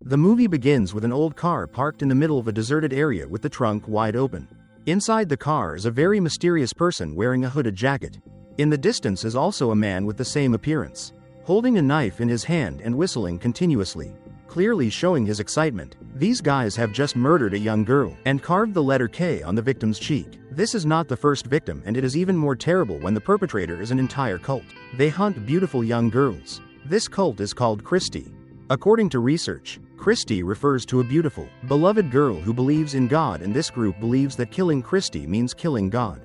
The movie begins with an old car parked in the middle of a deserted area with the trunk wide open. Inside the car is a very mysterious person wearing a hooded jacket. In the distance is also a man with the same appearance, holding a knife in his hand and whistling continuously, clearly showing his excitement. These guys have just murdered a young girl and carved the letter K on the victim's cheek. This is not the first victim, and it is even more terrible when the perpetrator is an entire cult. They hunt beautiful young girls. This cult is called Kristy. According to research, Kristy refers to a beautiful, beloved girl who believes in God, and this group believes that killing Kristy means killing God.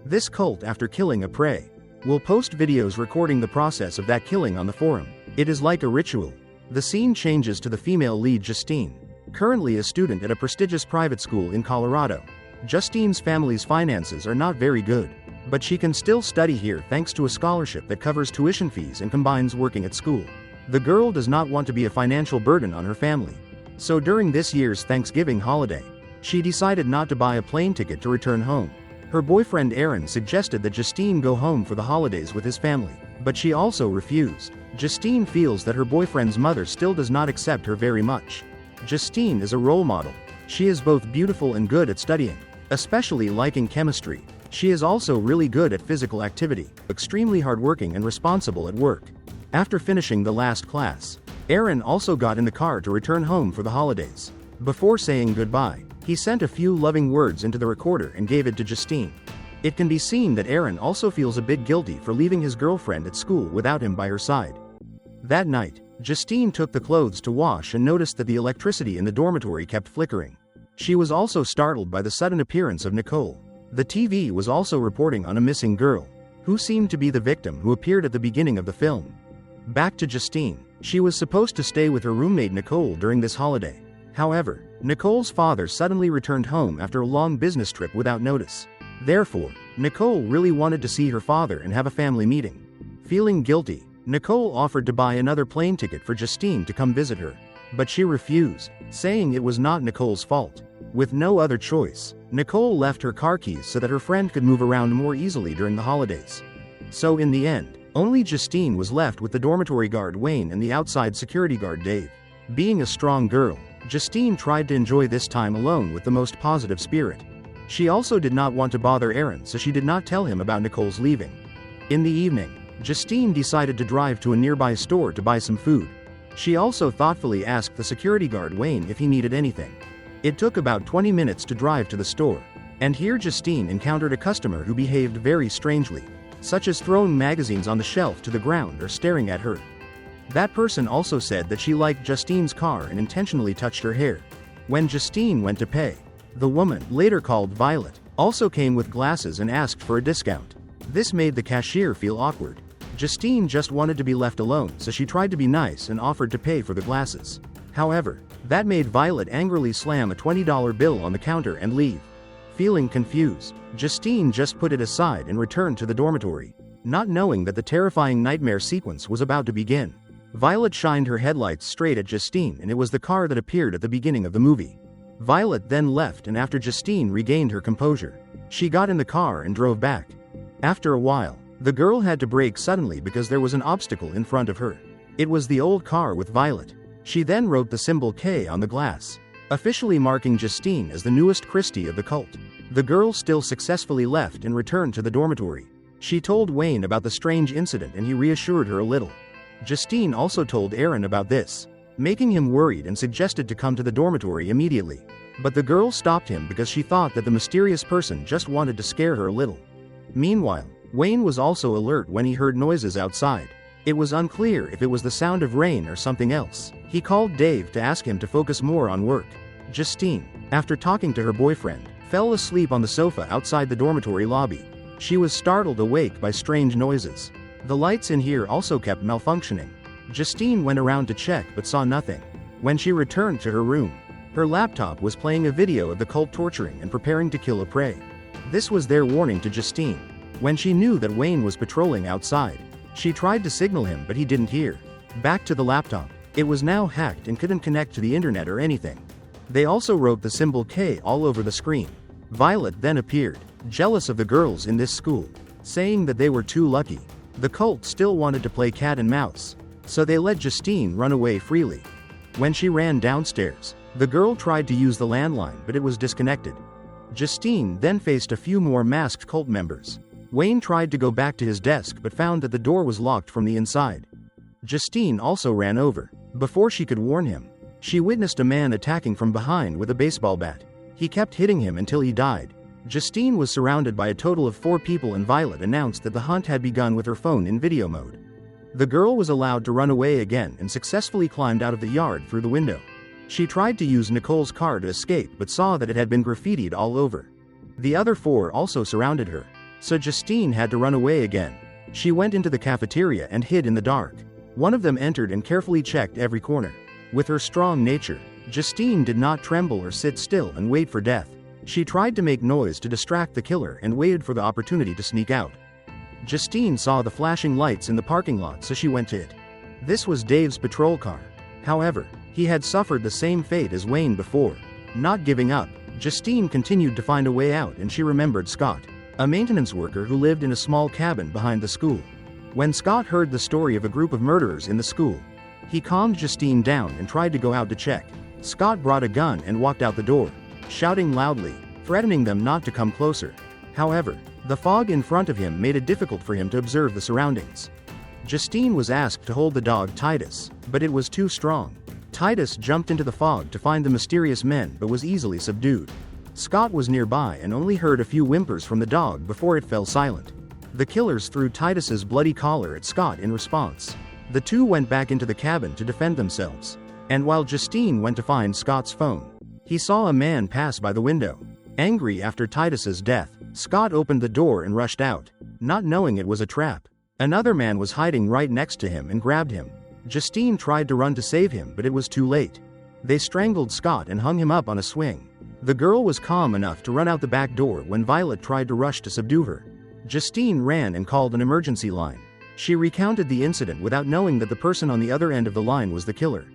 This cult, after killing a prey, will post videos recording the process of that killing on the forum. It is like a ritual. The scene changes to the female lead Justine, currently a student at a prestigious private school in Colorado. Justine's family's finances are not very good, but she can still study here thanks to a scholarship that covers tuition fees and combines working at school. The girl does not want to be a financial burden on her family. So during this year's Thanksgiving holiday, she decided not to buy a plane ticket to return home. Her boyfriend Aaron suggested that Justine go home for the holidays with his family, but she also refused. Justine feels that her boyfriend's mother still does not accept her very much. Justine is a role model. She is both beautiful and good at studying, especially liking chemistry. She is also really good at physical activity, extremely hardworking and responsible at work. After finishing the last class, Aaron also got in the car to return home for the holidays. Before saying goodbye, he sent a few loving words into the recorder and gave it to Justine. It can be seen that Aaron also feels a bit guilty for leaving his girlfriend at school without him by her side. That night, Justine took the clothes to wash and noticed that the electricity in the dormitory kept flickering. She was also startled by the sudden appearance of Nicole. The TV was also reporting on a missing girl, who seemed to be the victim who appeared at the beginning of the film. Back to Justine. She was supposed to stay with her roommate Nicole during this holiday. However, Nicole's father suddenly returned home after a long business trip without notice. Therefore, Nicole really wanted to see her father and have a family meeting. Feeling guilty, Nicole offered to buy another plane ticket for Justine to come visit her, but she refused, saying it was not Nicole's fault. With no other choice, Nicole left her car keys so that her friend could move around more easily during the holidays. So in the end, only Justine was left with the dormitory guard Wayne and the outside security guard Dave. Being a strong girl, Justine tried to enjoy this time alone with the most positive spirit. She also did not want to bother Aaron, so she did not tell him about Nicole's leaving. In the evening, Justine decided to drive to a nearby store to buy some food. She also thoughtfully asked the security guard Wayne if he needed anything. It took about 20 minutes to drive to the store, and here Justine encountered a customer who behaved very strangely, such as throwing magazines on the shelf to the ground or staring at her. That person also said that she liked Justine's car and intentionally touched her hair. When Justine went to pay, the woman, later called Violet, also came with glasses and asked for a discount. This made the cashier feel awkward. Justine just wanted to be left alone, so she tried to be nice and offered to pay for the glasses. However, that made Violet angrily slam a $20 bill on the counter and leave. Feeling confused, Justine just put it aside and returned to the dormitory, not knowing that the terrifying nightmare sequence was about to begin. Violet shined her headlights straight at Justine, and it was the car that appeared at the beginning of the movie. Violet then left, and after Justine regained her composure, she got in the car and drove back. After a while, the girl had to brake suddenly because there was an obstacle in front of her. It was the old car with Violet. She then wrote the symbol K on the glass, officially marking Justine as the newest Kristy of the cult. The girl still successfully left and returned to the dormitory. She told Wayne about the strange incident and he reassured her a little. Justine also told Aaron about this, making him worried and suggested to come to the dormitory immediately. But the girl stopped him because she thought that the mysterious person just wanted to scare her a little. Meanwhile, Wayne was also alert when he heard noises outside. It was unclear if it was the sound of rain or something else. He called Dave to ask him to focus more on work. Justine, after talking to her boyfriend, fell asleep on the sofa outside the dormitory lobby. She was startled awake by strange noises. The lights in here also kept malfunctioning. Justine went around to check but saw nothing. When she returned to her room, her laptop was playing a video of the cult torturing and preparing to kill a prey. This was their warning to Justine. When she knew that Wayne was patrolling outside, she tried to signal him but he didn't hear. Back to the laptop. It was now hacked and couldn't connect to the internet or anything. They also wrote the symbol K all over the screen. Violet then appeared, jealous of the girls in this school, saying that they were too lucky. The cult still wanted to play cat and mouse, so they let Justine run away freely. When she ran downstairs, the girl tried to use the landline but it was disconnected. Justine then faced a few more masked cult members. Wayne tried to go back to his desk but found that the door was locked from the inside. Justine also ran over. Before she could warn him, she witnessed a man attacking from behind with a baseball bat. He kept hitting him until he died. Justine was surrounded by a total of 4 people and Violet announced that the hunt had begun with her phone in video mode. The girl was allowed to run away again and successfully climbed out of the yard through the window. She tried to use Nicole's car to escape but saw that it had been graffitied all over. The other 4 also surrounded her, so Justine had to run away again. She went into the cafeteria and hid in the dark. One of them entered and carefully checked every corner. With her strong nature, Justine did not tremble or sit still and wait for death. She tried to make noise to distract the killer and waited for the opportunity to sneak out. Justine saw the flashing lights in the parking lot so she went to it. This was Dave's patrol car. However, he had suffered the same fate as Wayne before. Not giving up, Justine continued to find a way out and she remembered Scott, a maintenance worker who lived in a small cabin behind the school. When Scott heard the story of a group of murderers in the school, he calmed Justine down and tried to go out to check. Scott brought a gun and walked out the door, shouting loudly, threatening them not to come closer. However, the fog in front of him made it difficult for him to observe the surroundings. Justine was asked to hold the dog Titus, but it was too strong. Titus jumped into the fog to find the mysterious men but was easily subdued. Scott was nearby and only heard a few whimpers from the dog before it fell silent. The killers threw Titus's bloody collar at Scott in response. The 2 went back into the cabin to defend themselves. And while Justine went to find Scott's phone, he saw a man pass by the window. Angry after Titus's death, Scott opened the door and rushed out, not knowing it was a trap. Another man was hiding right next to him and grabbed him. Justine tried to run to save him but it was too late. They strangled Scott and hung him up on a swing. The girl was calm enough to run out the back door when Violet tried to rush to subdue her. Justine ran and called an emergency line. She recounted the incident without knowing that the person on the other end of the line was the killer.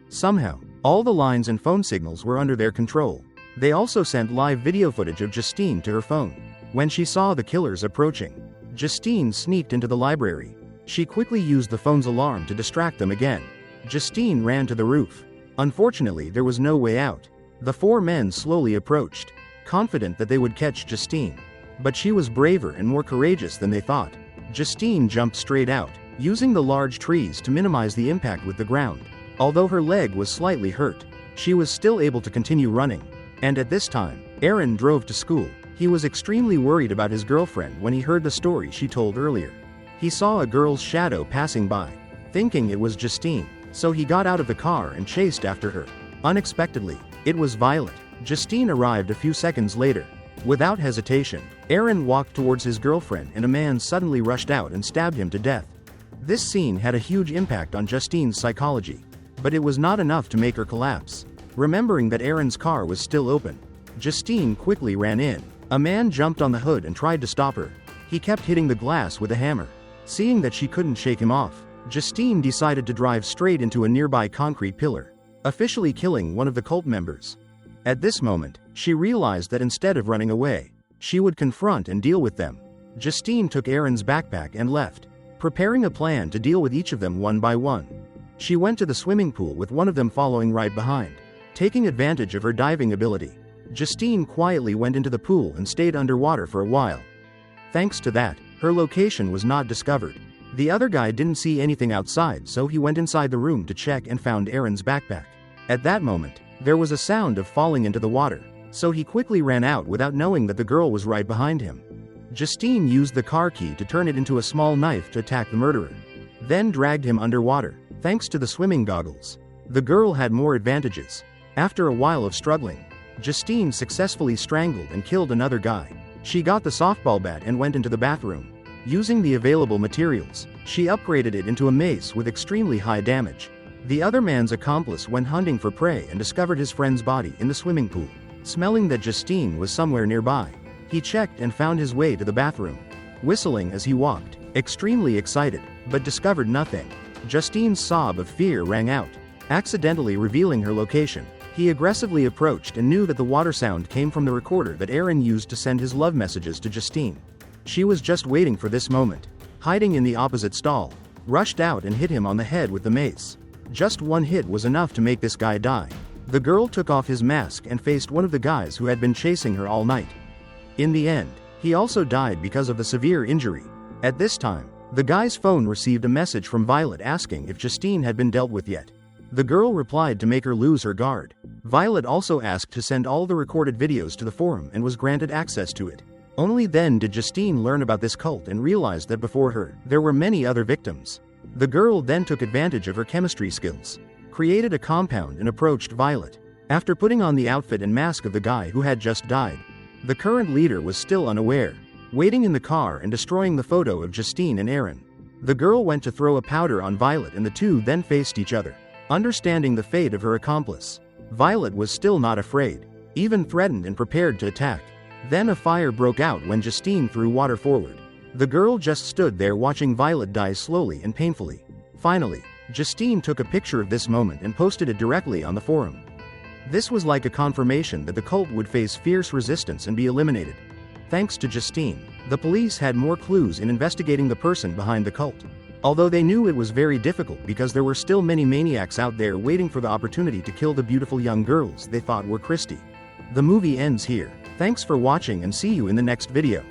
Somehow, all the lines and phone signals were under their control. They also sent live video footage of Justine to her phone. When she saw the killers approaching, Justine sneaked into the library. She quickly used the phone's alarm to distract them again. Justine ran to the roof. Unfortunately, there was no way out. The 4 men slowly approached, confident that they would catch Justine. But she was braver and more courageous than they thought. Justine jumped straight out, using the large trees to minimize the impact with the ground. Although her leg was slightly hurt, she was still able to continue running. And at this time, Aaron drove to school. He was extremely worried about his girlfriend when he heard the story she told earlier. He saw a girl's shadow passing by, thinking it was Justine, so he got out of the car and chased after her. Unexpectedly, it was Violet. Justine arrived a few seconds later. Without hesitation, Aaron walked towards his girlfriend and a man suddenly rushed out and stabbed him to death. This scene had a huge impact on Justine's psychology, but it was not enough to make her collapse. Remembering that Aaron's car was still open, Justine quickly ran in. A man jumped on the hood and tried to stop her. He kept hitting the glass with a hammer. Seeing that she couldn't shake him off, Justine decided to drive straight into a nearby concrete pillar, officially killing one of the cult members. At this moment, she realized that instead of running away, she would confront and deal with them. Justine took Aaron's backpack and left, preparing a plan to deal with each of them one by one. She went to the swimming pool with one of them following right behind. Taking advantage of her diving ability, Justine quietly went into the pool and stayed underwater for a while. Thanks to that, her location was not discovered. The other guy didn't see anything outside, so he went inside the room to check and found Aaron's backpack. At that moment, there was a sound of falling into the water, so he quickly ran out without knowing that the girl was right behind him. Justine used the car key to turn it into a small knife to attack the murderer, then dragged him underwater. Thanks to the swimming goggles, the girl had more advantages. After a while of struggling, Justine successfully strangled and killed another guy. She got the softball bat and went into the bathroom. Using the available materials, she upgraded it into a mace with extremely high damage. The other man's accomplice went hunting for prey and discovered his friend's body in the swimming pool. Smelling that Justine was somewhere nearby, he checked and found his way to the bathroom, whistling as he walked, extremely excited, but discovered nothing. Justine's sob of fear rang out, accidentally revealing her location. He aggressively approached and knew that the water sound came from the recorder that Aaron used to send his love messages to Justine. She was just waiting for this moment. Hiding in the opposite stall, rushed out and hit him on the head with the mace. Just one hit was enough to make this guy die. The girl took off his mask and faced one of the guys who had been chasing her all night. In the end, he also died because of the severe injury. At this time, the guy's phone received a message from Violet asking if Justine had been dealt with yet. The girl replied to make her lose her guard. Violet also asked to send all the recorded videos to the forum and was granted access to it. Only then did Justine learn about this cult and realized that before her, there were many other victims. The girl then took advantage of her chemistry skills, created a compound and approached Violet. After putting on the outfit and mask of the guy who had just died, the current leader was still unaware, waiting in the car and destroying the photo of Justine and Aaron. The girl went to throw a powder on Violet and the two then faced each other. Understanding the fate of her accomplice, Violet was still not afraid, even threatened and prepared to attack. Then a fire broke out when Justine threw water forward. The girl just stood there watching Violet die slowly and painfully. Finally, Justine took a picture of this moment and posted it directly on the forum. This was like a confirmation that the cult would face fierce resistance and be eliminated. Thanks to Justine, the police had more clues in investigating the person behind the cult. Although they knew it was very difficult because there were still many maniacs out there waiting for the opportunity to kill the beautiful young girls they thought were Kristy. The movie ends here. Thanks for watching and see you in the next video.